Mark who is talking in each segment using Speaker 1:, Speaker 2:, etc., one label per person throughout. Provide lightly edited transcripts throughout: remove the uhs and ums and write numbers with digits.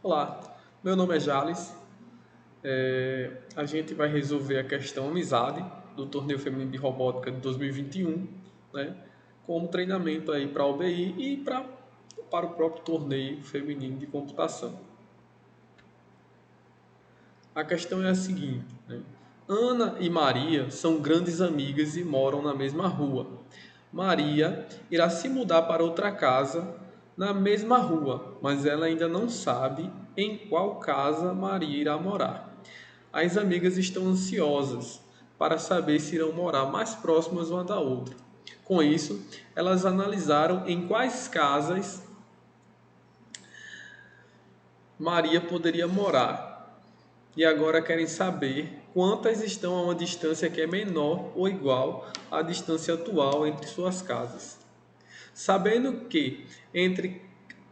Speaker 1: Olá, meu nome é Jales. A gente vai resolver a questão amizade do torneio feminino de robótica de 2021, né? Como treinamento aí para a OBI e para o próprio torneio feminino de computação. A questão é a seguinte, né? Ana e Maria são grandes amigas e moram na mesma rua. Maria irá se mudar para outra casa na mesma rua, mas ela ainda não sabe em qual casa Maria irá morar. As amigas estão ansiosas para saber se irão morar mais próximas uma da outra. Com isso, elas analisaram em quais casas Maria poderia morar e agora querem saber quantas estão a uma distância que é menor ou igual à distância atual entre suas casas. Sabendo que entre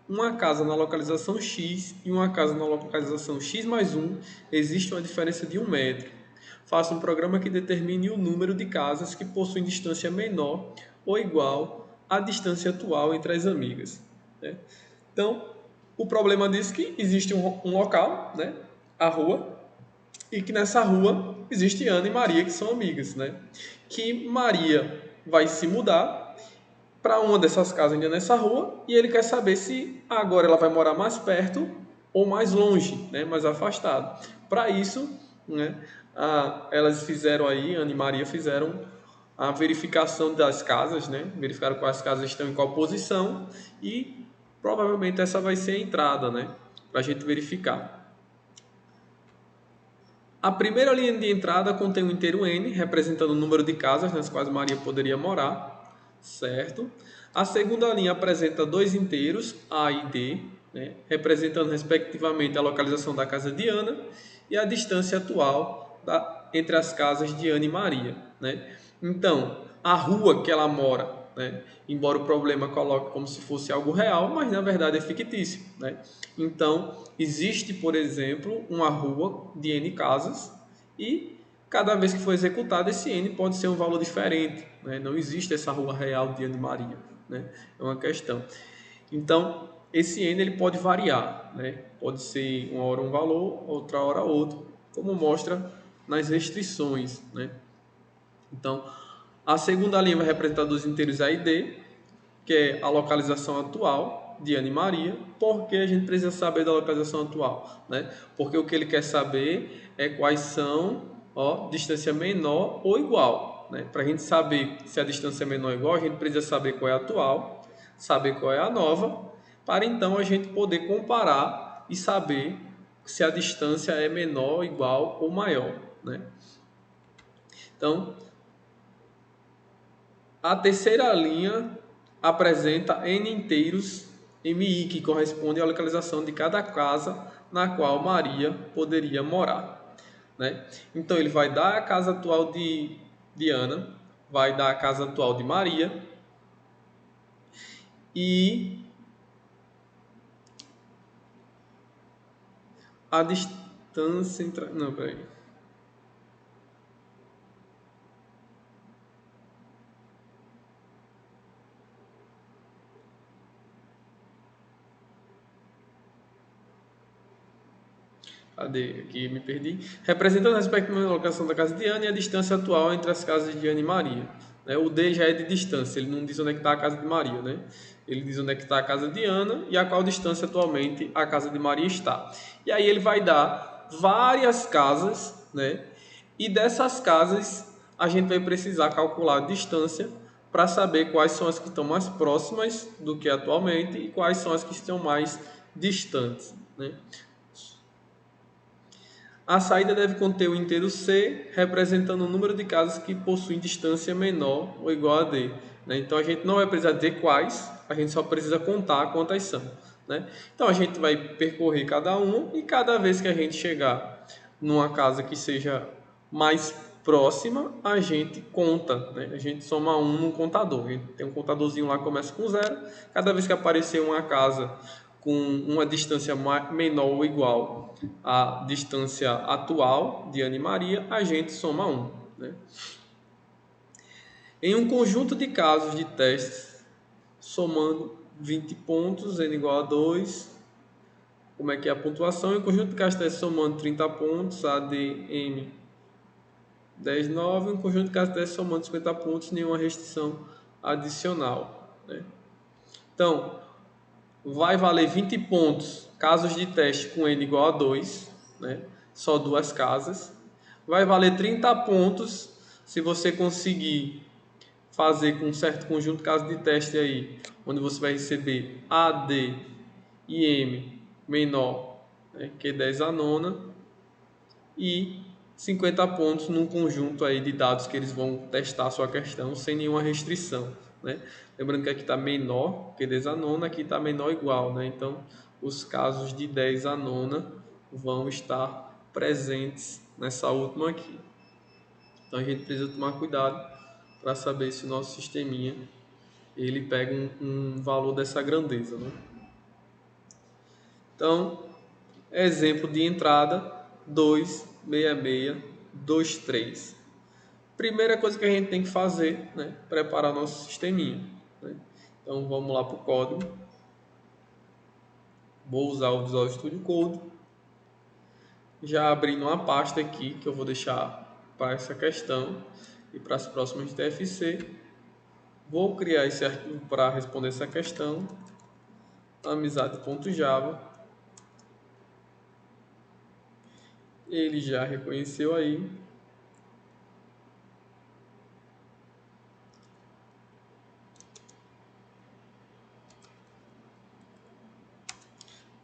Speaker 1: uma casa na localização X e uma casa na localização X mais 1 existe uma diferença de 1 metro. Faça um programa que determine o número de casas que possuem distância menor ou igual à distância atual entre as amigas. Né? Então, o problema diz que existe um local, né? A rua, e que nessa rua existe Ana e Maria, que são amigas, né? Que Maria vai se mudar para uma dessas casas ainda nessa rua e ele quer saber se agora ela vai morar mais perto ou mais longe, né? Mais afastado. Para isso, né? Elas fizeram aí, Ana e Maria fizeram a verificação das casas, né? Verificaram quais casas estão em qual posição e provavelmente essa vai ser a entrada, né? Para a gente verificar. A primeira linha de entrada contém um inteiro N, representando o número de casas nas quais Maria poderia morar, certo? A segunda linha apresenta dois inteiros, A e D, né, representando respectivamente a localização da casa de Ana e a distância atual entre as casas de Ana e Maria, né? Então, a rua que ela mora, né, embora o problema coloque como se fosse algo real, mas na verdade é fictício, né? Então, existe, por exemplo, uma rua de N casas e cada vez que for executado, esse N pode ser um valor diferente, né? Não existe essa rua real de Ana e Maria, né? É uma questão. Então, esse N ele pode variar, né? Pode ser uma hora um valor, outra hora outro, como mostra nas restrições, né? Então, a segunda linha vai representar dos inteiros A e D, que é a localização atual de Ana e Maria. Por que a gente precisa saber da localização atual, né? Porque o que ele quer saber é quais são, distância menor ou igual, né? Para a gente saber se a distância é menor ou igual, a gente precisa saber qual é a atual, saber qual é a nova, para então a gente poder comparar e saber se a distância é menor, igual ou maior, né? Então, a terceira linha apresenta N inteiros MI, que corresponde à localização de cada casa na qual Maria poderia morar, né? Então, ele vai dar a casa atual de Ana, vai dar a casa atual de Maria e a distância entre... Não, peraí. Cadê? Aqui me perdi. Representando respectivamente a locação da casa de Ana e a distância atual entre as casas de Ana e Maria. Né? O D já é de distância, ele não diz onde é que está a casa de Maria, né? Ele diz onde é que está a casa de Ana e a qual distância atualmente a casa de Maria está. E aí ele vai dar várias casas, né? E dessas casas a gente vai precisar calcular a distância para saber quais são as que estão mais próximas do que atualmente e quais são as que estão mais distantes, né? A saída deve conter o inteiro C, representando o número de casas que possuem distância menor ou igual a D, né? Então a gente não vai precisar dizer quais, a gente só precisa contar quantas são, né? Então a gente vai percorrer cada uma e cada vez que a gente chegar numa casa que seja mais próxima, a gente conta, né? A gente soma um no contador. A gente tem um contadorzinho lá que começa com 0. Cada vez que aparecer uma casa com uma distância menor ou igual à distância atual de Ana e Maria, a gente soma 1. Né? Em um conjunto de casos de testes, somando 20 pontos, n igual a 2, como é que é a pontuação, e o conjunto de casas testes somando 30 pontos, ADM 10, 9, um conjunto de casas testes somando 50 pontos, nenhuma restrição adicional, né? Então, vai valer 20 pontos casos de teste com n igual a 2, né? Só duas casas. Vai valer 30 pontos se você conseguir fazer com um certo conjunto de casos de teste aí, onde você vai receber AD e M menor, né, que 10 a nona, e 50 pontos num conjunto aí de dados que eles vão testar a sua questão sem nenhuma restrição, né? Lembrando que aqui está menor que 10 a nona, aqui está menor ou igual, né? Então, os casos de 10 a nona vão estar presentes nessa última aqui. Então, a gente precisa tomar cuidado para saber se o nosso sisteminha ele pega um valor dessa grandeza, né? Então, exemplo de entrada 26623. Primeira coisa que a gente tem que fazer, né? Preparar nosso sisteminha, né? Então, vamos lá para o código. Vou usar o Visual Studio Code. Já abrindo uma pasta aqui que eu vou deixar para essa questão e para as próximas de TFC. Vou criar esse arquivo para responder essa questão. Amizade.java. Ele já reconheceu aí.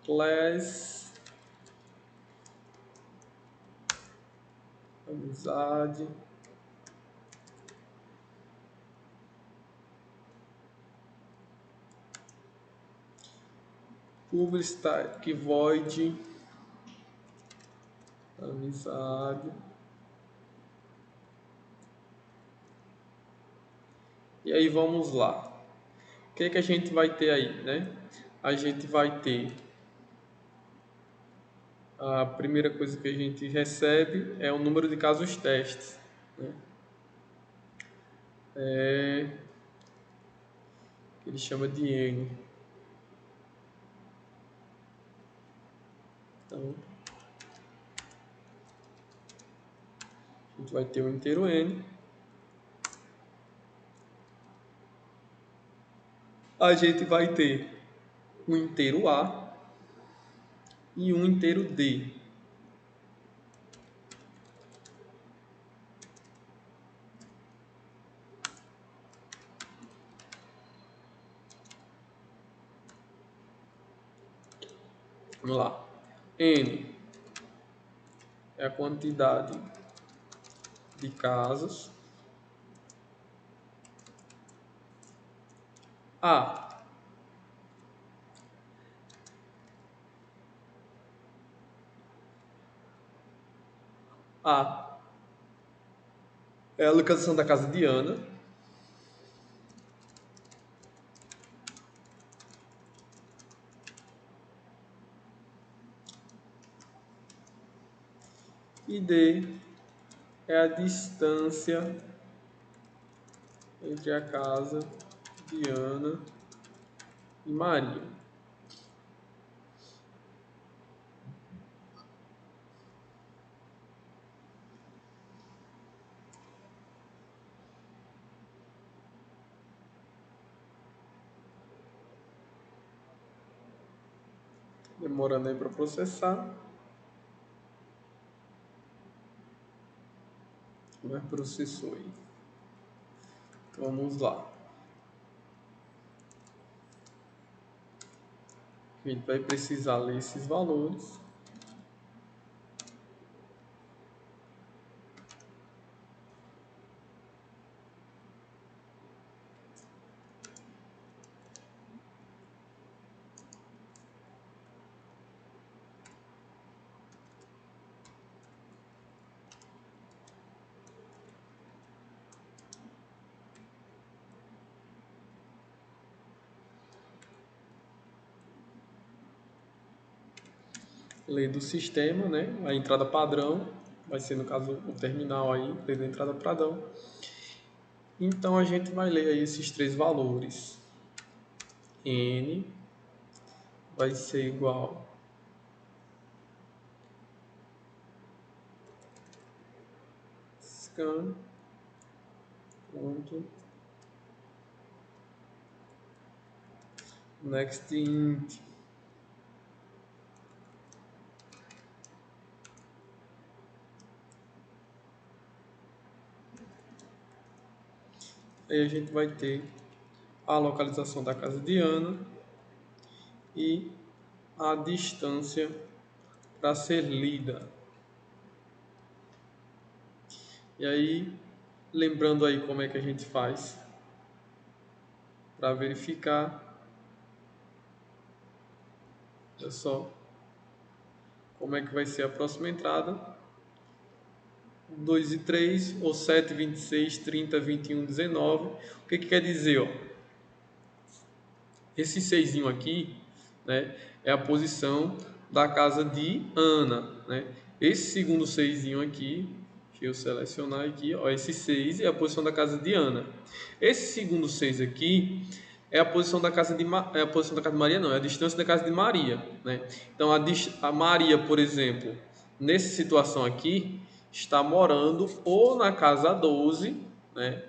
Speaker 1: Class amizade public void amizade. E aí vamos lá. O que é que a gente vai ter aí, né? A gente vai ter a primeira coisa que a gente recebe é o número de casos testes, né? Que ele chama de N. Então, a gente vai ter o inteiro N. A gente vai ter um inteiro A e um inteiro D. Vamos lá. N é a quantidade de casos. A é a localização da casa de Ana. E D é a distância entre a casa de Ana e Maria. Demorando aí para processar. Mas processou aí. Vamos lá. A gente vai precisar ler esses valores. Lei do sistema, né? A entrada padrão, vai ser no caso o terminal aí, lei da entrada padrão. Então a gente vai ler aí esses três valores. N vai ser igual scan, pronto, next int, aí a gente vai ter a localização da casa de Ana e a distância para ser lida. E aí, lembrando aí como é que a gente faz para verificar, olha só como é que vai ser a próxima entrada, 2 e 3, ou 7, 26, 30, 21, 19. O que quer dizer? Ó? Esse 6 aqui, né, é a posição da casa de Ana. Né? Esse segundo 6 aqui, deixa eu selecionar aqui, ó, esse 6 é a posição da casa de Ana. Esse segundo 6 aqui é a posição da casa de Maria, não, é a distância da casa de Maria. Né? Então, a Maria, por exemplo, nessa situação aqui, está morando ou na casa 12, né,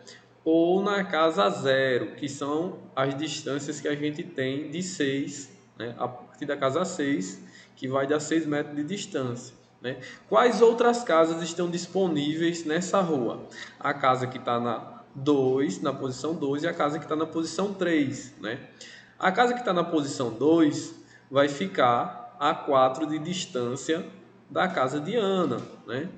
Speaker 1: ou na casa 0, que são as distâncias que a gente tem de 6, né, a partir da casa 6, que vai dar 6 metros de distância. Né? Quais outras casas estão disponíveis nessa rua? A casa que está na 2, na posição 2, e a casa que está na posição 3. Né? A casa que está na posição 2 vai ficar a 4 de distância da casa de Ana. Né?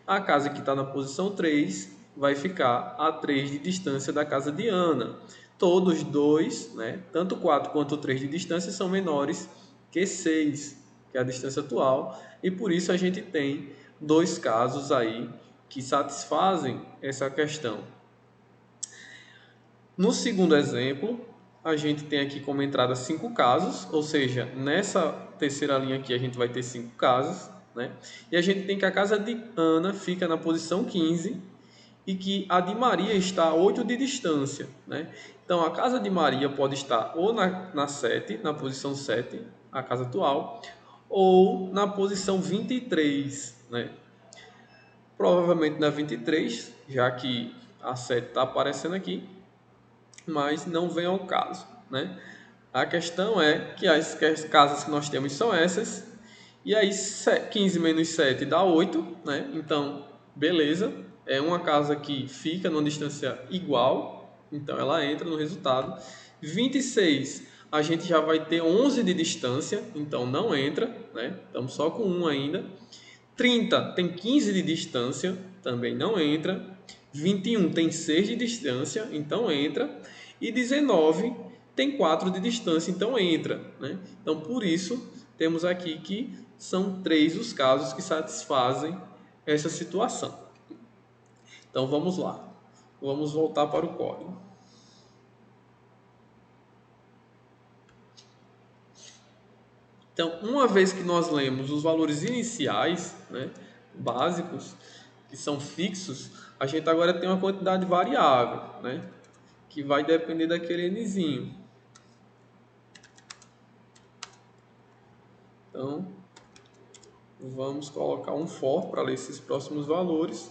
Speaker 1: A casa que está na posição 3 vai ficar a 3 de distância da casa de Ana. Todos dois, né, tanto 4 quanto 3 de distância, são menores que 6, que é a distância atual, e por isso a gente tem dois casos aí que satisfazem essa questão. No segundo exemplo, a gente tem aqui como entrada 5 casos, ou seja, nessa terceira linha aqui a gente vai ter 5 casos, né? E a gente tem que a casa de Ana fica na posição 15 e que a de Maria está a 8 de distância, né? Então, a casa de Maria pode estar ou na 7, na posição 7, a casa atual, ou na posição 23, né? Provavelmente na 23, já que a 7 está aparecendo aqui, mas não vem ao caso, né? A questão é que as casas que nós temos são essas, e aí 15 menos 7 dá 8, né? Então, beleza, é uma casa que fica numa distância igual, então ela entra no resultado. 26, a gente já vai ter 11 de distância, então não entra, né? Estamos só com 1 ainda. 30 tem 15 de distância, também não entra. 21 tem 6 de distância, então entra. E 19 tem 4 de distância, então entra. Né? Então, por isso, temos aqui que são 3 os casos que satisfazem essa situação. Então, vamos lá. Vamos voltar para o código. Então, uma vez que nós lemos os valores iniciais, né, básicos, que são fixos, a gente agora tem uma quantidade variável, né, que vai depender daquele nzinho. Então, vamos colocar um for para ler esses próximos valores.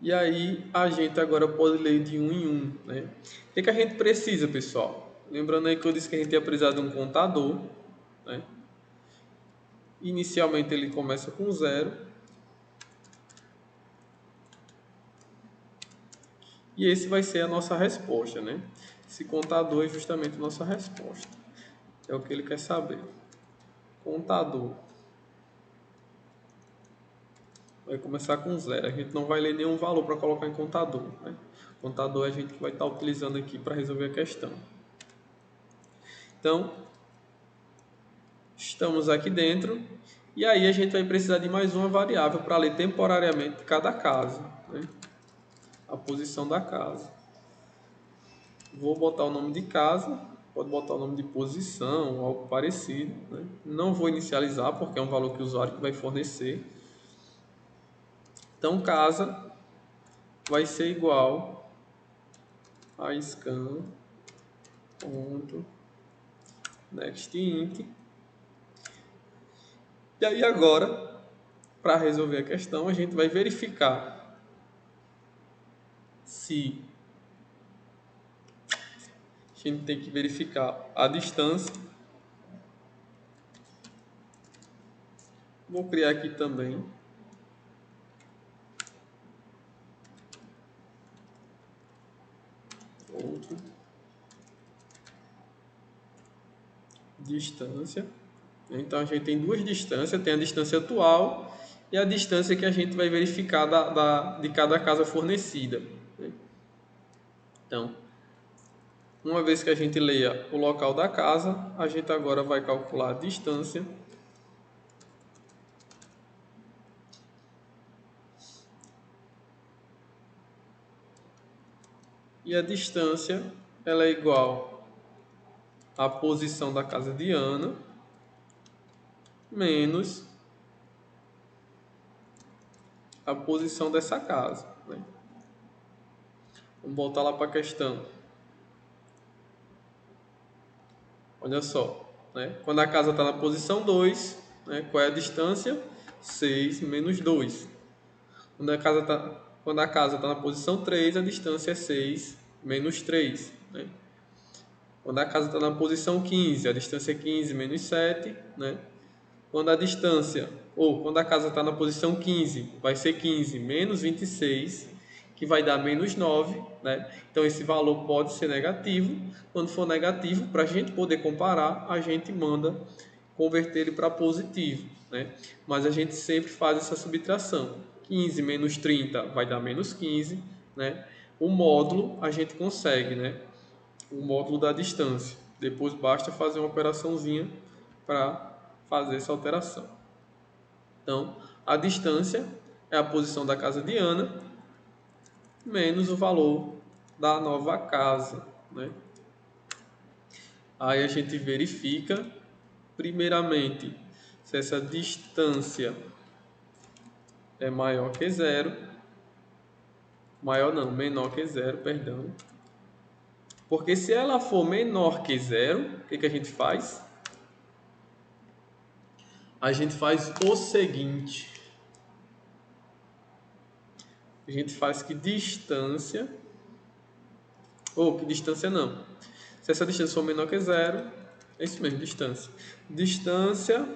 Speaker 1: E aí, a gente agora pode ler de 1 em 1. Né? O que a gente precisa, pessoal? Lembrando aí que eu disse que a gente ia precisar de um contador. Né? Inicialmente, ele começa com 0. E esse vai ser a nossa resposta. Né? Esse contador é justamente a nossa resposta. É o que ele quer saber. Contador. Vai começar com 0. A gente não vai ler nenhum valor para colocar em contador. Né? Contador é a gente que vai estar utilizando aqui para resolver a questão. Então, estamos aqui dentro. E aí a gente vai precisar de mais uma variável para ler temporariamente cada casa. Né? A posição da casa. Vou botar o nome de casa, pode botar o nome de posição, algo parecido, né? Não vou inicializar porque é um valor que o usuário vai fornecer. Então, casa vai ser igual a scan.nextInt. E aí agora, para resolver a questão, a gente vai verificar se a gente tem que verificar a distância. Vou criar aqui também outro distância. Então a gente tem duas distâncias, tem a distância atual e a distância que a gente vai verificar de cada casa fornecida. Então, uma vez que a gente leia o local da casa, a gente agora vai calcular a distância. E a distância ela é igual à posição da casa de Ana menos a posição dessa casa, né? Vamos voltar lá para a questão. Olha só, né? Quando a casa está na posição 2, né? Qual é a distância? 6 menos 2. Quando a casa está na posição 3, a distância é 6 menos 3. Né? Quando a casa está na posição 15, a distância é 15 menos 7. Né? Quando a casa está na posição 15, vai ser 15 menos 26, que vai dar menos 9, né? Então esse valor pode ser negativo. Quando for negativo, para a gente poder comparar, a gente manda converter ele para positivo, né? Mas a gente sempre faz essa subtração. 15 menos 30 vai dar menos 15, né? O módulo a gente consegue, né? O módulo da distância. Depois basta fazer uma operaçãozinha para fazer essa alteração. Então, a distância é a posição da casa de Ana menos o valor da nova casa, né? Aí a gente verifica, primeiramente, se essa distância é maior que zero. Menor que zero, perdão. Porque se ela for menor que zero, o que a gente faz? A gente faz o seguinte. A gente faz que distância... que distância não. Se essa distância for menor que zero, é isso mesmo, distância. Distância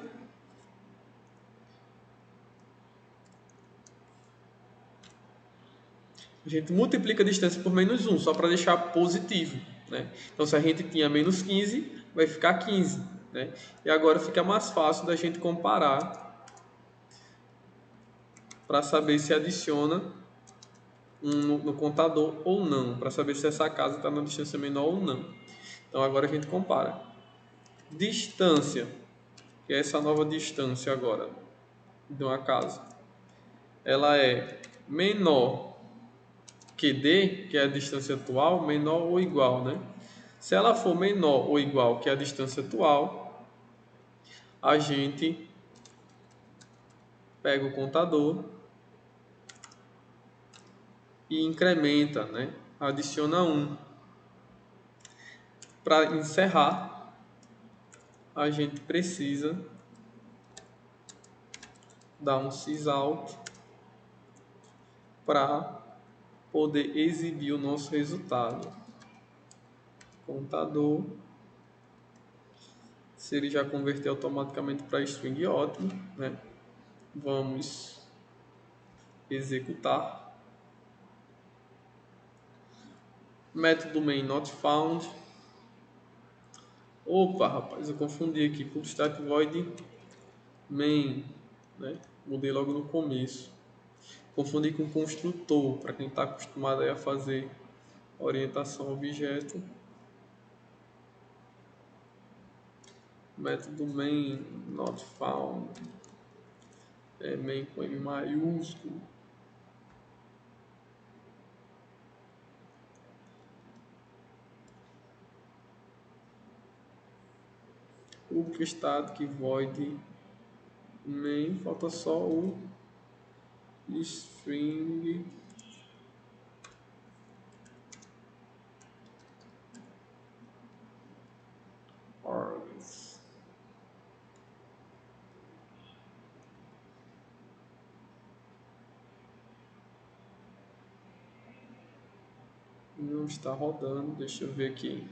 Speaker 1: a gente multiplica a distância por menos 1, só para deixar positivo, né? Então, se a gente tinha menos 15, vai ficar 15, né? E agora fica mais fácil da gente comparar para saber se adiciona no contador ou não, para saber se essa casa está na distância menor ou não. Então, agora a gente compara. Distância, que é essa nova distância agora de uma casa, ela é menor que D, que é a distância atual, menor ou igual, né? Se ela for menor ou igual que a distância atual, a gente pega o contador e incrementa, né? Adiciona 1. Para encerrar, a gente precisa dar um sysout para poder exibir o nosso resultado. Contador, se ele já converter automaticamente para string, ótimo, né? Vamos executar. Método main not found. Opa, rapaz, eu confundi aqui com static void main, né? Mudei logo no começo. Confundi com construtor, para quem está acostumado aí a fazer orientação a objeto. Método main not found. É main com M maiúsculo. público static void main, falta só o string args. Não está rodando, deixa eu ver aqui.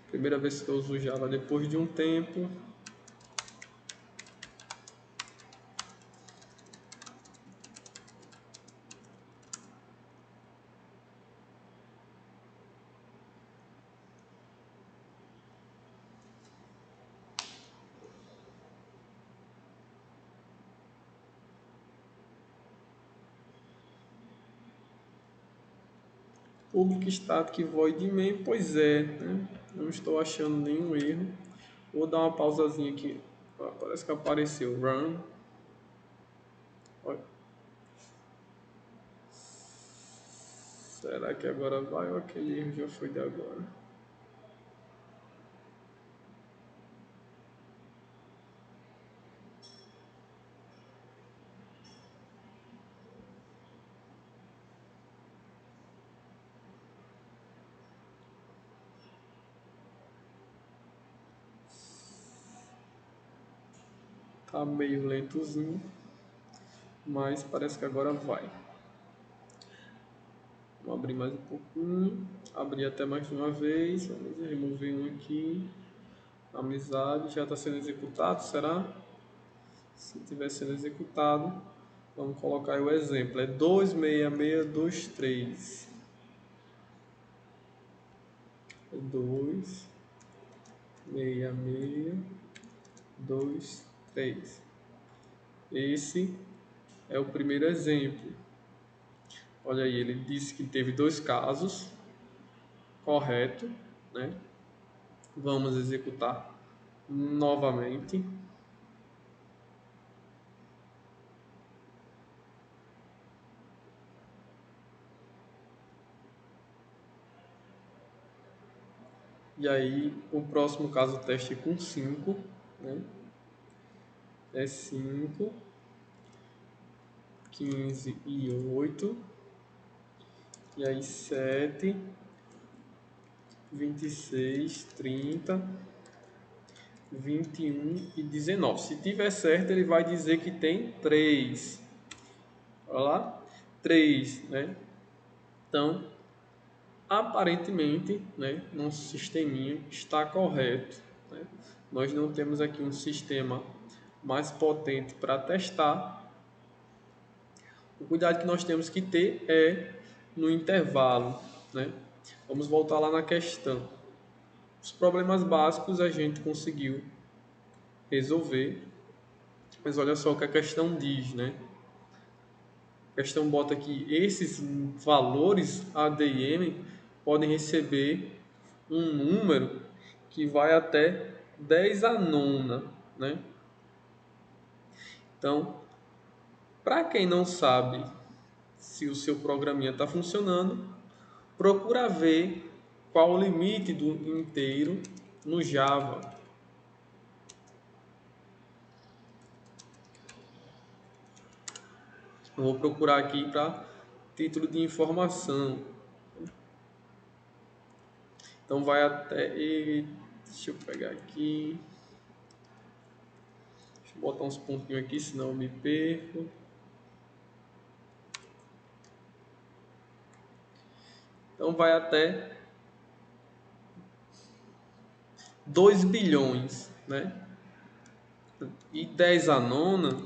Speaker 1: Primeira vez que eu uso Java depois de um tempo. Public static void main, pois é, né? Não estou achando nenhum erro. Vou dar uma pausazinha aqui. Parece que apareceu run. Olha. Será que agora vai ou aquele erro já foi de agora? Tá meio lentozinho, mas parece que agora vai. Vamos abrir mais um pouquinho. Abrir até mais uma vez. Vamos remover um aqui. Amizade já está sendo executado, será? Se estiver sendo executado, vamos colocar aí o exemplo. É 26623. 26623. Esse é o primeiro exemplo. Olha aí, ele disse que teve dois casos, correto, né? Vamos executar novamente. E aí, o próximo caso teste com 5, né? É 5, 15 e 8. E aí, 7, 26, 30, 21 e 19. Se tiver certo, ele vai dizer que tem 3. Olha lá, 3, né? Então, aparentemente, né, nosso sisteminha está correto, né? Nós não temos aqui um sistema mais potente para testar. O cuidado que nós temos que ter é no intervalo, né? Vamos voltar lá na questão. Os problemas básicos a gente conseguiu resolver, mas olha só o que a questão diz, né? A questão bota que esses valores ADM podem receber um número que vai até 10 a nona, né? Então, para quem não sabe se o seu programinha está funcionando, procura ver qual o limite do inteiro no Java. Eu vou procurar aqui para título de informação. Então vai até... Deixa eu pegar aqui. Deixa eu botar uns pontinhos aqui, senão eu me perco. Então vai até 2 bilhões, né? E 10 a nona,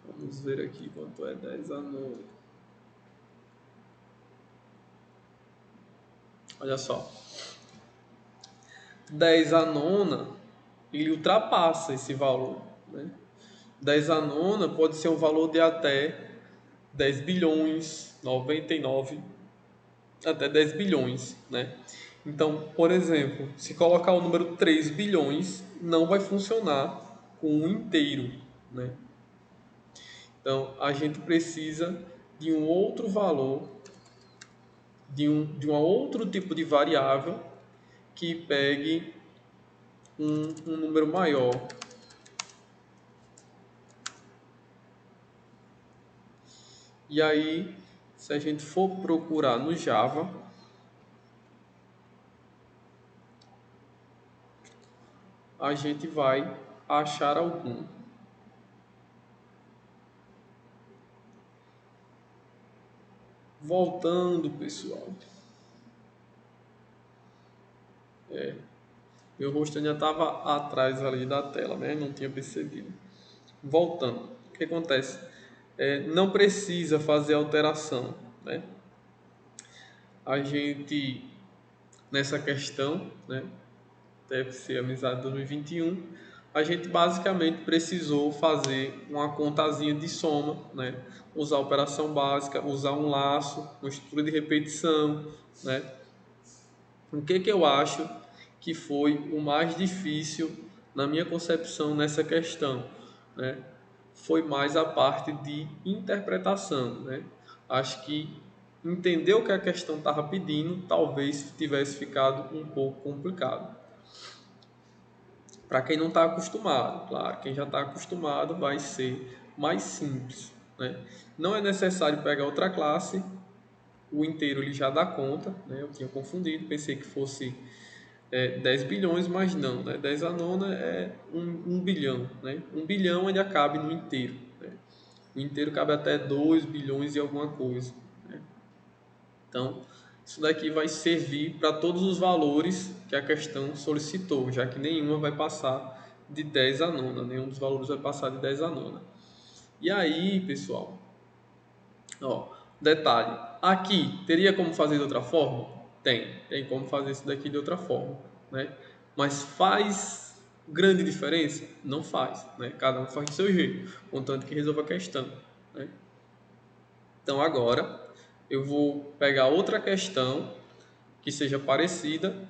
Speaker 1: vamos ver aqui quanto é 10 a nona. Olha só. 10 a nona, ele ultrapassa esse valor, né? 10 a nona pode ser um valor de até 10 bilhões, 99, até 10 bilhões, né? Então, por exemplo, se colocar o número 3 bilhões, não vai funcionar com um inteiro, né? Então, a gente precisa de um outro valor de um outro tipo de variável que pegue um número maior. E aí, se a gente for procurar no Java, a gente vai achar algum. Voltando, pessoal. Meu rosto ainda estava atrás ali da tela, né? Não tinha percebido. Voltando, o que acontece? Não precisa fazer alteração, né? A gente, nessa questão, né? Deve ser amizade 2021, a gente basicamente precisou fazer uma contazinha de soma, né? Usar a operação básica, usar um laço, uma estrutura de repetição, né? O que eu acho que foi o mais difícil na minha concepção nessa questão, né? Foi mais a parte de interpretação, né? Acho que entender o que a questão estava pedindo talvez tivesse ficado um pouco complicado. Para quem não está acostumado, claro, quem já está acostumado vai ser mais simples, né? Não é necessário pegar outra classe, o inteiro ele já dá conta, né? Eu tinha confundido, pensei que fosse 10 bilhões, mas não, né? 10 a nona é 1 bilhão, né? 1 bilhão ele cabe no inteiro, né? O inteiro cabe até 2 bilhões e alguma coisa, né? Então, isso daqui vai servir para todos os valores que a questão solicitou, já que nenhuma vai passar de 10 a nona, nenhum dos valores vai passar de 10 a nona. E aí, pessoal, ó, detalhe, aqui teria como fazer de outra forma? Tem como fazer isso daqui de outra forma, né? Mas faz grande diferença? Não faz, né? Cada um faz do seu jeito, contanto que resolva a questão, né? Então agora eu vou pegar outra questão que seja parecida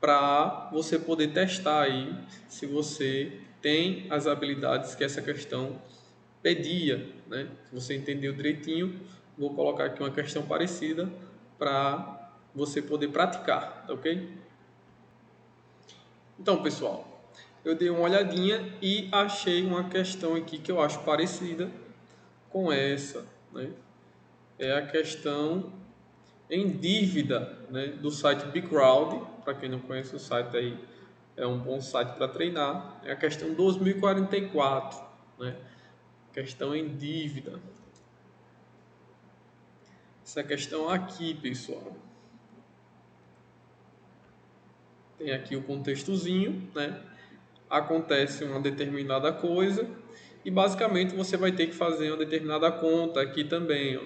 Speaker 1: para você poder testar aí se você tem as habilidades que essa questão pedia, né? Se você entendeu direitinho, vou colocar aqui uma questão parecida para você poder praticar, tá ok? Então, pessoal, eu dei uma olhadinha e achei uma questão aqui que eu acho parecida com essa, né? É a questão em dívida, né, do site BigCrowd. Para quem não conhece o site aí, é um bom site para treinar. É a questão 2044, né? Questão em dívida. Essa questão aqui, pessoal. Tem aqui o contextozinho, né? Acontece uma determinada coisa e basicamente você vai ter que fazer uma determinada conta aqui também, ó.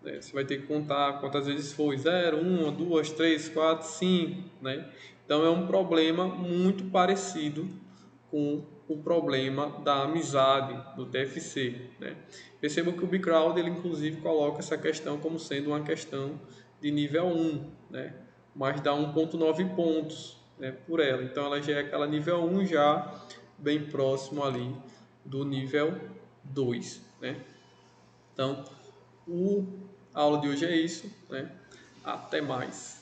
Speaker 1: Você vai ter que contar quantas vezes foi: 0, 1, 2, 3, 4, 5, né? Então é um problema muito parecido com o problema da amizade do TFC, né? Perceba que o Bcrowd ele inclusive coloca essa questão como sendo uma questão de nível 1, né? Mas dá 1,9 pontos, né, por ela. Então ela já é aquela nível 1 já bem próximo ali do nível 2, né? Então, a aula de hoje é isso, né? Até mais.